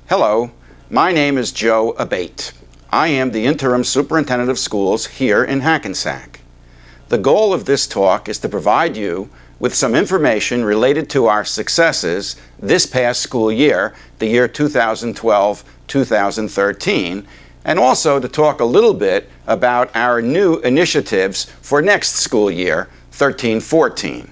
Hello, my name is Joe Abate. I am the Interim Superintendent of Schools here in Hackensack. The goal of this talk is to provide you with some information related to our successes this past school year, the year 2012-2013, and also to talk a little bit about our new initiatives for next school year, 13-14.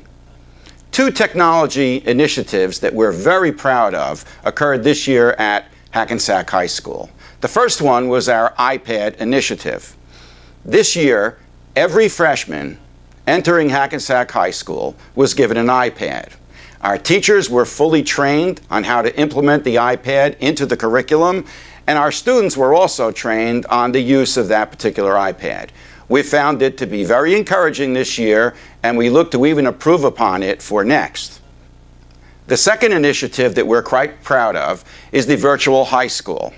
Two technology initiatives that we're very proud of occurred this year at Hackensack High School. The first one was our iPad initiative. This year, every freshman entering Hackensack High School was given an iPad. Our teachers were fully trained on how to implement the iPad into the curriculum, and our students were also trained on the use of that particular iPad. We found it to be very encouraging this year, and we look to even improve upon it for next. The second initiative that we're quite proud of is the virtual high school.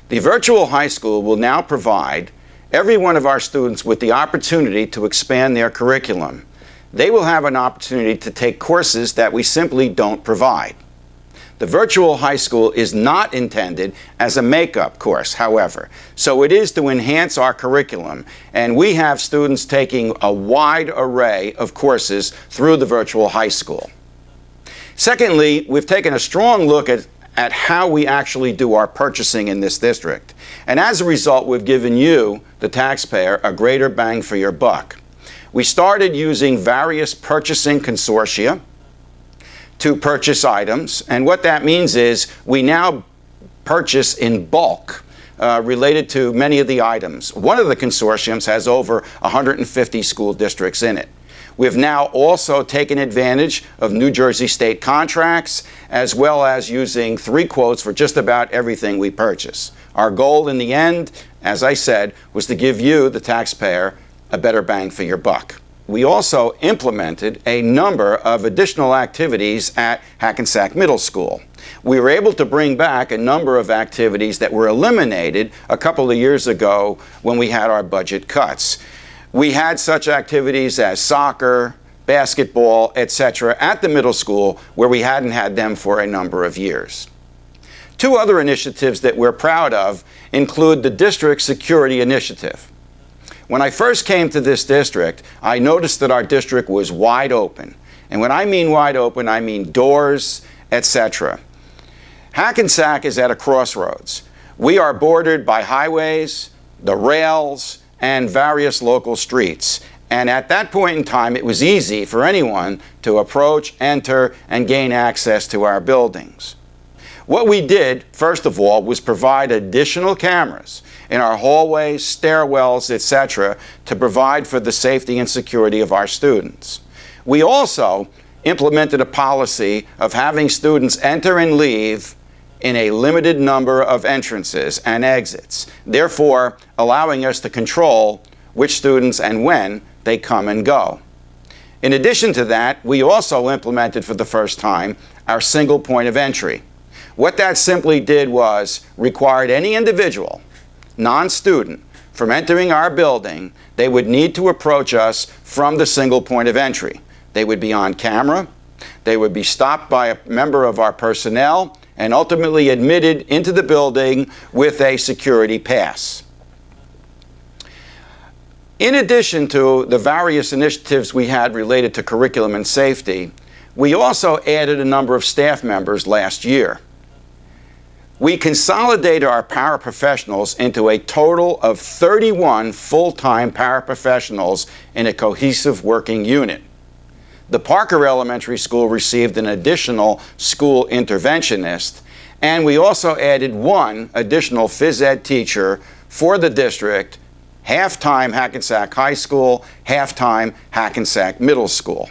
The virtual high school will now provide every one of our students with the opportunity to expand their curriculum. They will have an opportunity to take courses that we simply don't provide. The virtual high school is not intended as a makeup course, however, so it is to enhance our curriculum, and we have students taking a wide array of courses through the virtual high school. Secondly, we've taken a strong look at how we actually do our purchasing in this district, and as a result, we've given you, the taxpayer, a greater bang for your buck. We started using various purchasing consortia to purchase items, and what that means is we now purchase in bulk related to many of the items. One of the consortiums has over 150 school districts in it. We've now also taken advantage of New Jersey state contracts, as well as using 3 quotes for just about everything we purchase. Our goal in the end, as I said, was to give you, the taxpayer, a better bang for your buck. We also implemented a number of additional activities at Hackensack Middle School. We were able to bring back a number of activities that were eliminated a couple of years ago when we had our budget cuts. We had such activities as soccer, basketball, etc. at the middle school where we hadn't had them for a number of years. 2 other initiatives that we're proud of include the District Security Initiative. When I first came to this district, I noticed that our district was wide open. And when I mean wide open, I mean doors, etc. Hackensack is at a crossroads. We are bordered by highways, the rails, and various local streets. And at that point in time, it was easy for anyone to approach, enter, and gain access to our buildings. What we did, first of all, was provide additional cameras in our hallways, stairwells, etc., to provide for the safety and security of our students. We also implemented a policy of having students enter and leave in a limited number of entrances and exits, therefore allowing us to control which students and when they come and go. In addition to that, we also implemented for the first time our single point of entry. What that simply did was required any individual, non-student, from entering our building, they would need to approach us from the single point of entry. They would be on camera, they would be stopped by a member of our personnel, and ultimately admitted into the building with a security pass. In addition to the various initiatives we had related to curriculum and safety, we also added a number of staff members last year. We consolidated our paraprofessionals into a total of 31 full-time paraprofessionals in a cohesive working unit. The Parker Elementary School received an additional school interventionist, and we also added 1 additional phys ed teacher for the district, half-time Hackensack High School, half-time Hackensack Middle School.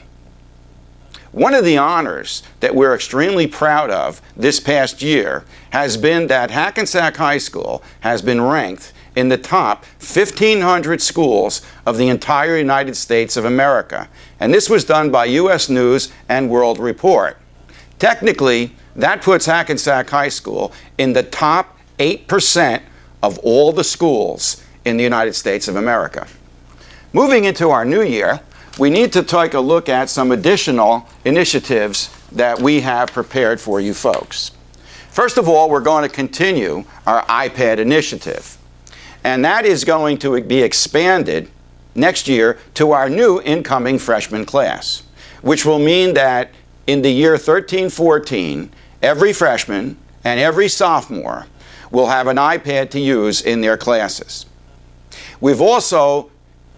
One of the honors that we're extremely proud of this past year has been that Hackensack High School has been ranked in the top 1,500 schools of the entire United States of America. And this was done by U.S. News and World Report. Technically, that puts Hackensack High School in the top 8% of all the schools in the United States of America. Moving into our new year, we need to take a look at some additional initiatives that we have prepared for you folks. First of all, we're going to continue our iPad initiative, and that is going to be expanded next year to our new incoming freshman class, which will mean that in the year 13-14, every freshman and every sophomore will have an iPad to use in their classes. We've also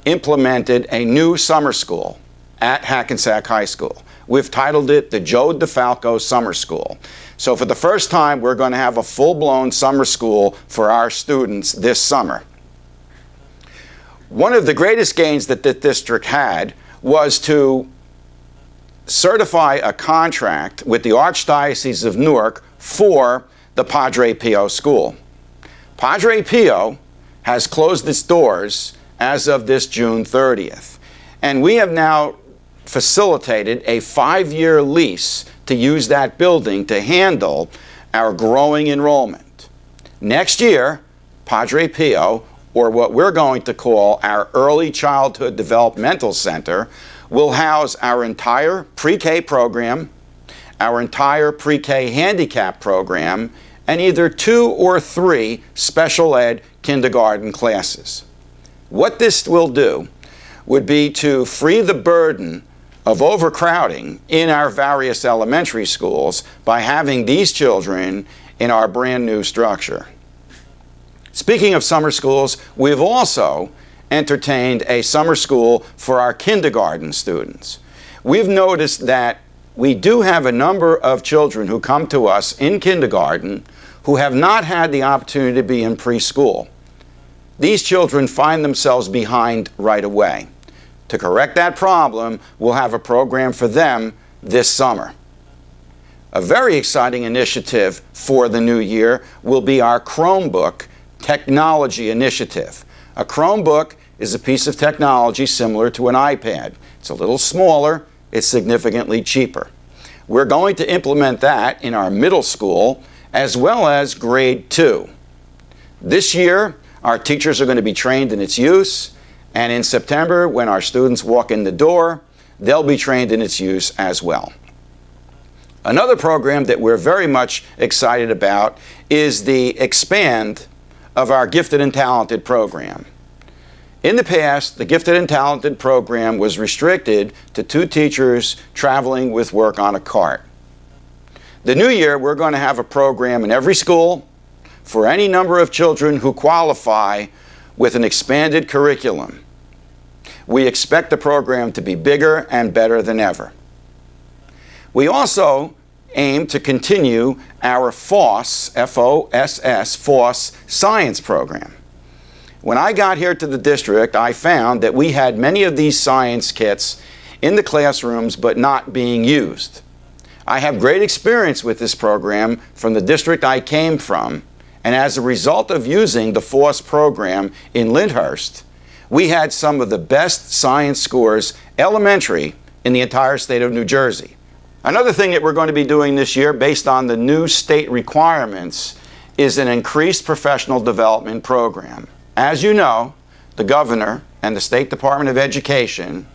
implemented a new summer school at Hackensack High School. We've titled it the Joe DeFalco Summer School. So for the first time, we're going to have a full-blown summer school for our students this summer. One of the greatest gains that the district had was to certify a contract with the Archdiocese of Newark for the Padre Pio School. Padre Pio has closed its doors as of this June 30th, and we have now facilitated a 5-year lease to use that building to handle our growing enrollment. Next year, Padre Pio, or what we're going to call our Early Childhood Developmental Center, will house our entire pre-K program, our entire pre-K handicap program, and either 2 or 3 special ed kindergarten classes. What this will do would be to free the burden of overcrowding in our various elementary schools by having these children in our brand new structure. Speaking of summer schools, we've also entertained a summer school for our kindergarten students. We've noticed that we do have a number of children who come to us in kindergarten who have not had the opportunity to be in preschool. These children find themselves behind right away. To correct that problem, we'll have a program for them this summer. A very exciting initiative for the new year will be our Chromebook technology initiative. A Chromebook is a piece of technology similar to an iPad. It's a little smaller, it's significantly cheaper. We're going to implement that in our middle school as well as grade 2. This year, our teachers are going to be trained in its use, and in September, when our students walk in the door, they'll be trained in its use as well. Another program that we're very much excited about is the expand of our Gifted and Talented program. In the past, the Gifted and Talented program was restricted to 2 teachers traveling with work on a cart. The new year, we're going to have a program in every school for any number of children who qualify with an expanded curriculum. We expect the program to be bigger and better than ever. We also aim to continue our FOSS, F-O-S-S, FOSS science program. When I got here to the district, I found that we had many of these science kits in the classrooms but not being used. I have great experience with this program from the district I came from, and as a result of using the FOSS program in Lyndhurst, we had some of the best science scores elementary in the entire state of New Jersey. Another thing that we're going to be doing this year, based on the new state requirements, is an increased professional development program. As you know, the governor and the State Department of Education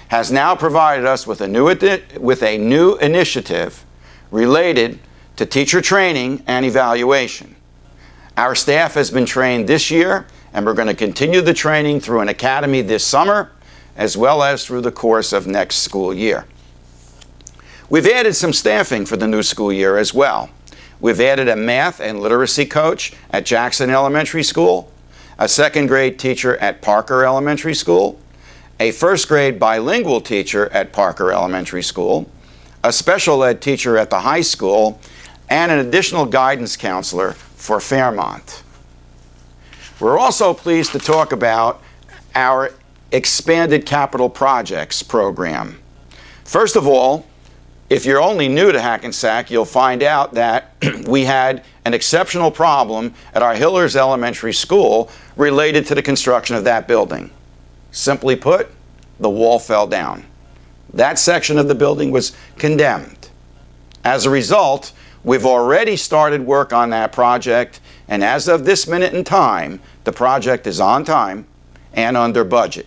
has now provided us with a new initiative related to teacher training and evaluation. Our staff has been trained this year, and we're going to continue the training through an academy this summer, as well as through the course of next school year. We've added some staffing for the new school year as well. We've added a math and literacy coach at Jackson Elementary School, a 2nd grade teacher at Parker Elementary School, a 1st grade bilingual teacher at Parker Elementary School, a special ed teacher at the high school, and an additional guidance counselor for Fairmont. We're also pleased to talk about our expanded capital projects program. First of all, if you're only new to Hackensack, you'll find out that we had an exceptional problem at our Hillers Elementary School related to the construction of that building. Simply put, the wall fell down. That section of the building was condemned. As a result, we've already started work on that project, and as of this minute in time, the project is on time and under budget.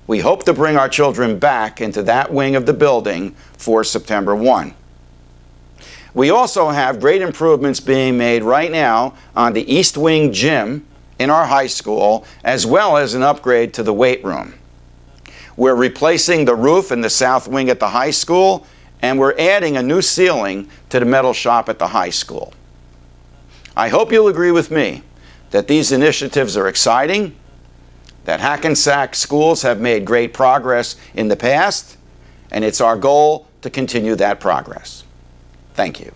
We hope to bring our children back into that wing of the building for September 1. We also have great improvements being made right now on the East Wing gym in our high school, as well as an upgrade to the weight room. We're replacing the roof in the south wing at the high school, and we're adding a new ceiling to the metal shop at the high school. I hope you'll agree with me that these initiatives are exciting, that Hackensack schools have made great progress in the past, and it's our goal to continue that progress. Thank you.